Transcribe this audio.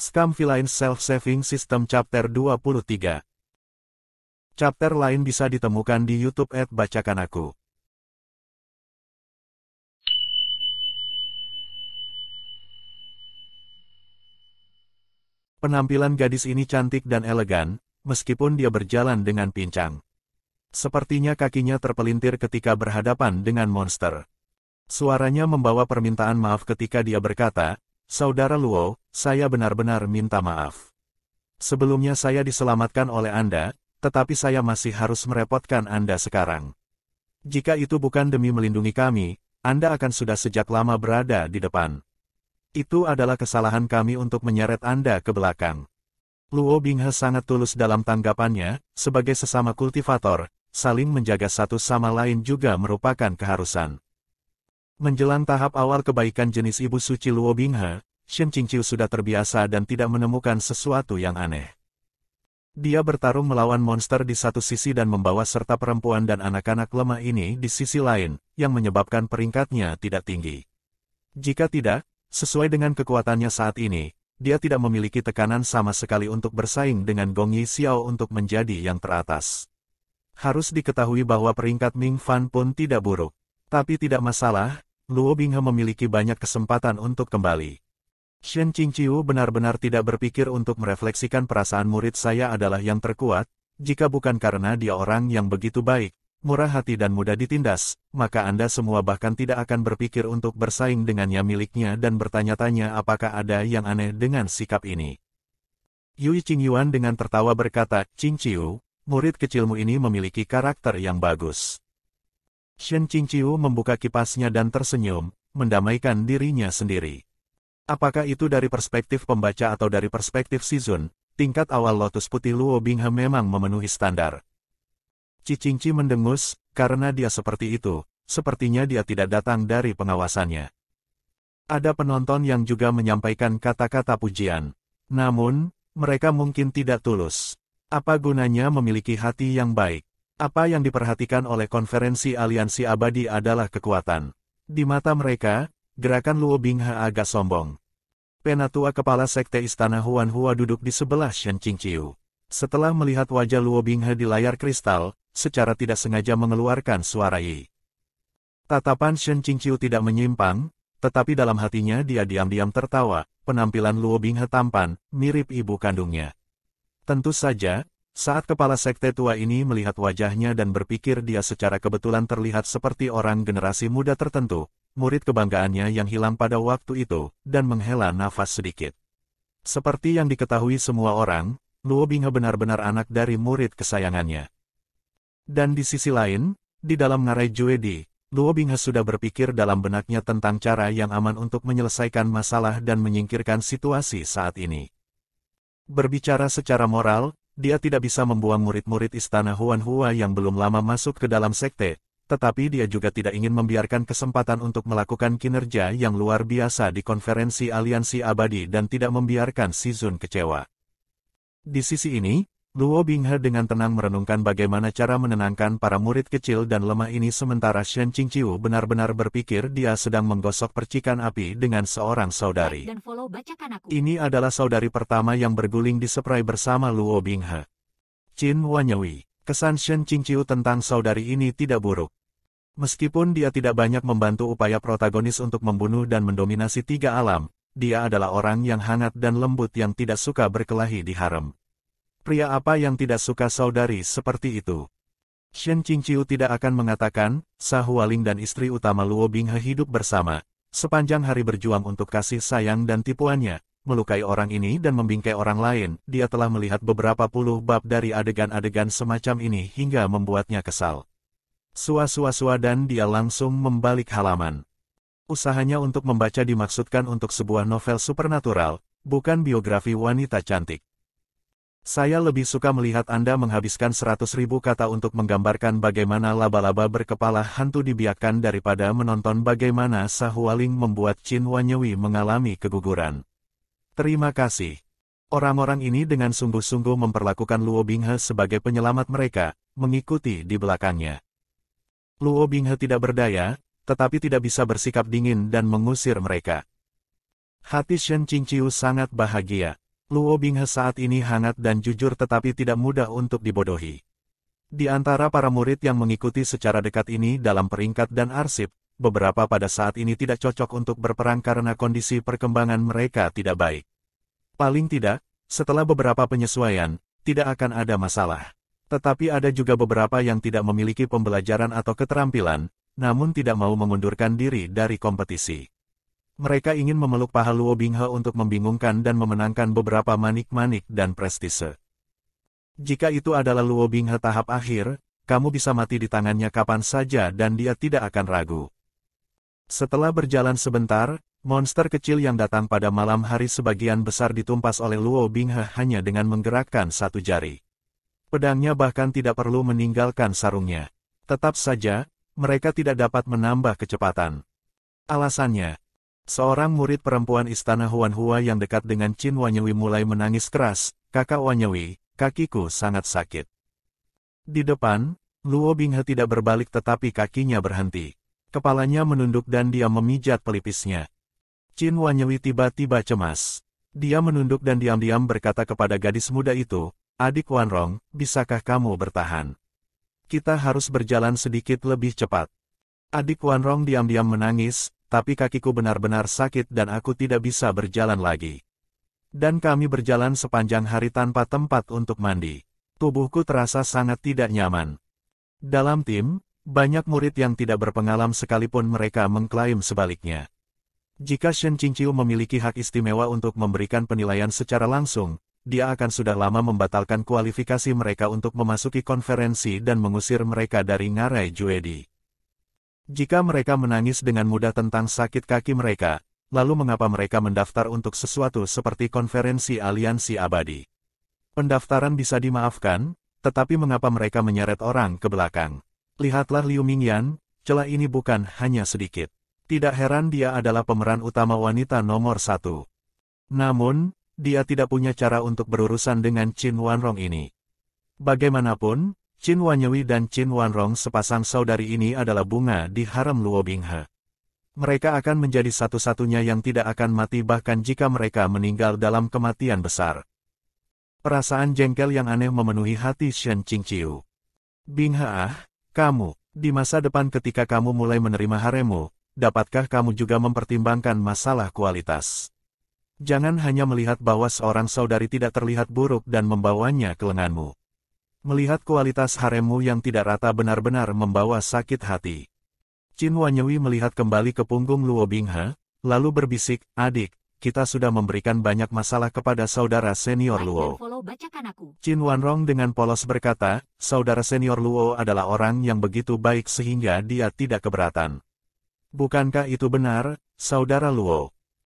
Scam Villain Self-Saving System Chapter 23. Chapter lain bisa ditemukan di YouTube @bacakan aku. Penampilan gadis ini cantik dan elegan, meskipun dia berjalan dengan pincang. Sepertinya kakinya terpelintir ketika berhadapan dengan monster. Suaranya membawa permintaan maaf ketika dia berkata, "Saudara Luo, saya benar-benar minta maaf. Sebelumnya saya diselamatkan oleh Anda, tetapi saya masih harus merepotkan Anda sekarang. Jika itu bukan demi melindungi kami, Anda akan sudah sejak lama berada di depan. Itu adalah kesalahan kami untuk menyeret Anda ke belakang." Luo Binghe sangat tulus dalam tanggapannya, sebagai sesama kultivator, saling menjaga satu sama lain juga merupakan keharusan. Menjelang tahap awal kebaikan jenis Ibu Suci Luo Binghe, Shen Qingqiu sudah terbiasa dan tidak menemukan sesuatu yang aneh. Dia bertarung melawan monster di satu sisi dan membawa serta perempuan dan anak-anak lemah ini di sisi lain, yang menyebabkan peringkatnya tidak tinggi. Jika tidak, sesuai dengan kekuatannya saat ini, dia tidak memiliki tekanan sama sekali untuk bersaing dengan Gong Yi Xiao untuk menjadi yang teratas. Harus diketahui bahwa peringkat Ming Fan pun tidak buruk. Tapi tidak masalah, Luo Binghe memiliki banyak kesempatan untuk kembali. Shen Qingqiu benar-benar tidak berpikir untuk merefleksikan perasaan murid saya adalah yang terkuat, jika bukan karena dia orang yang begitu baik, murah hati dan mudah ditindas, maka Anda semua bahkan tidak akan berpikir untuk bersaing dengannya miliknya dan bertanya-tanya apakah ada yang aneh dengan sikap ini. Yui Qingyuan dengan tertawa berkata, "Qingqiu, murid kecilmu ini memiliki karakter yang bagus." Shen Qingqiu membuka kipasnya dan tersenyum, mendamaikan dirinya sendiri. Apakah itu dari perspektif pembaca atau dari perspektif Shizun, tingkat awal Lotus Putih Luo Binghe memang memenuhi standar. Qingqi mendengus, karena dia seperti itu, sepertinya dia tidak datang dari pengawasannya. Ada penonton yang juga menyampaikan kata-kata pujian. Namun, mereka mungkin tidak tulus. Apa gunanya memiliki hati yang baik? Apa yang diperhatikan oleh konferensi aliansi abadi adalah kekuatan. Di mata mereka, gerakan Luo Binghe agak sombong. Penatua kepala sekte istana Huanhua duduk di sebelah Shen Qingqiu. Setelah melihat wajah Luo Binghe di layar kristal, secara tidak sengaja mengeluarkan suara yi. Tatapan Shen Qingqiu tidak menyimpang, tetapi dalam hatinya dia diam-diam tertawa. Penampilan Luo Binghe tampan, mirip ibu kandungnya. Tentu saja, saat kepala sekte tua ini melihat wajahnya dan berpikir dia secara kebetulan terlihat seperti orang generasi muda tertentu, murid kebanggaannya yang hilang pada waktu itu, dan menghela nafas sedikit. Seperti yang diketahui semua orang, Luo Binghe benar-benar anak dari murid kesayangannya. Dan di sisi lain, di dalam ngarai Juedi, Luo Binghe sudah berpikir dalam benaknya tentang cara yang aman untuk menyelesaikan masalah dan menyingkirkan situasi saat ini. Berbicara secara moral, dia tidak bisa membuang murid-murid istana Huanhua yang belum lama masuk ke dalam sekte, tetapi dia juga tidak ingin membiarkan kesempatan untuk melakukan kinerja yang luar biasa di konferensi aliansi abadi dan tidak membiarkan Shizun kecewa. Di sisi ini, Luo Binghe dengan tenang merenungkan bagaimana cara menenangkan para murid kecil dan lemah ini sementara Shen Qingqiu benar-benar berpikir dia sedang menggosok percikan api dengan seorang saudari. Ini adalah saudari pertama yang berguling di spray bersama Luo Binghe. Qin Wanyewi. Kesan Shen Qingqiu tentang saudari ini tidak buruk. Meskipun dia tidak banyak membantu upaya protagonis untuk membunuh dan mendominasi tiga alam, dia adalah orang yang hangat dan lembut yang tidak suka berkelahi di harem. Pria apa yang tidak suka saudari seperti itu? Shen Qingqiu tidak akan mengatakan, Sa Hualing dan istri utama Luo Binghe hidup bersama, sepanjang hari berjuang untuk kasih sayang dan tipuannya, melukai orang ini dan membingkai orang lain. Dia telah melihat beberapa puluh bab dari adegan-adegan semacam ini hingga membuatnya kesal. Sua-sua-sua dan dia langsung membalik halaman. Usahanya untuk membaca dimaksudkan untuk sebuah novel supernatural, bukan biografi wanita cantik. Saya lebih suka melihat Anda menghabiskan 100.000 kata untuk menggambarkan bagaimana laba-laba berkepala hantu dibiakkan daripada menonton bagaimana Sa Hualing membuat Qin Wanyewi mengalami keguguran. Terima kasih. Orang-orang ini dengan sungguh-sungguh memperlakukan Luo Binghe sebagai penyelamat mereka, mengikuti di belakangnya. Luo Binghe tidak berdaya, tetapi tidak bisa bersikap dingin dan mengusir mereka. Hati Shen Qingqiu sangat bahagia. Luo Binghe saat ini hangat dan jujur tetapi tidak mudah untuk dibodohi. Di antara para murid yang mengikuti secara dekat ini dalam peringkat dan arsip, beberapa pada saat ini tidak cocok untuk berperang karena kondisi perkembangan mereka tidak baik. Paling tidak, setelah beberapa penyesuaian, tidak akan ada masalah. Tetapi ada juga beberapa yang tidak memiliki pembelajaran atau keterampilan, namun tidak mau mengundurkan diri dari kompetisi. Mereka ingin memeluk paha Luo Binghe untuk membingungkan dan memenangkan beberapa manik-manik dan prestise. Jika itu adalah Luo Binghe tahap akhir, kamu bisa mati di tangannya kapan saja dan dia tidak akan ragu. Setelah berjalan sebentar, monster kecil yang datang pada malam hari sebagian besar ditumpas oleh Luo Binghe hanya dengan menggerakkan satu jari. Pedangnya bahkan tidak perlu meninggalkan sarungnya. Tetap saja, mereka tidak dapat menambah kecepatan. Alasannya, seorang murid perempuan istana Huanhua yang dekat dengan Qin Wanyewi mulai menangis keras, "Kakak Wanyewi, kakiku sangat sakit." Di depan, Luo Binghe tidak berbalik tetapi kakinya berhenti. Kepalanya menunduk dan dia memijat pelipisnya. Qin Wanyewi tiba-tiba cemas. Dia menunduk dan diam-diam berkata kepada gadis muda itu, "Adik Wanrong, bisakah kamu bertahan? Kita harus berjalan sedikit lebih cepat." Adik Wanrong diam-diam menangis, "Tapi kakiku benar-benar sakit dan aku tidak bisa berjalan lagi. Dan kami berjalan sepanjang hari tanpa tempat untuk mandi. Tubuhku terasa sangat tidak nyaman." Dalam tim, banyak murid yang tidak berpengalaman sekalipun mereka mengklaim sebaliknya. Jika Shen Qingqiu memiliki hak istimewa untuk memberikan penilaian secara langsung, dia akan sudah lama membatalkan kualifikasi mereka untuk memasuki konferensi dan mengusir mereka dari ngarai Juedi. Jika mereka menangis dengan mudah tentang sakit kaki mereka, lalu mengapa mereka mendaftar untuk sesuatu seperti konferensi aliansi abadi? Pendaftaran bisa dimaafkan, tetapi mengapa mereka menyeret orang ke belakang? Lihatlah Liu Mingyan, celah ini bukan hanya sedikit. Tidak heran dia adalah pemeran utama wanita nomor 1. Namun, dia tidak punya cara untuk berurusan dengan Qin Wanrong ini. Bagaimanapun, Qin Wanyewi dan Qin Wanrong sepasang saudari ini adalah bunga di harem Luo Binghe. Mereka akan menjadi satu-satunya yang tidak akan mati bahkan jika mereka meninggal dalam kematian besar. Perasaan jengkel yang aneh memenuhi hati Shen Qingqiu. "Binghe kamu, di masa depan ketika kamu mulai menerima haremmu, dapatkah kamu juga mempertimbangkan masalah kualitas? Jangan hanya melihat bahwa seorang saudari tidak terlihat buruk dan membawanya ke lenganmu. Melihat kualitas haremmu yang tidak rata benar-benar membawa sakit hati." Qin Wanyewi melihat kembali ke punggung Luo Binghe, lalu berbisik, "Adik, kita sudah memberikan banyak masalah kepada saudara senior Luo." Qin Wanrong dengan polos berkata, "Saudara senior Luo adalah orang yang begitu baik sehingga dia tidak keberatan. Bukankah itu benar, saudara Luo?"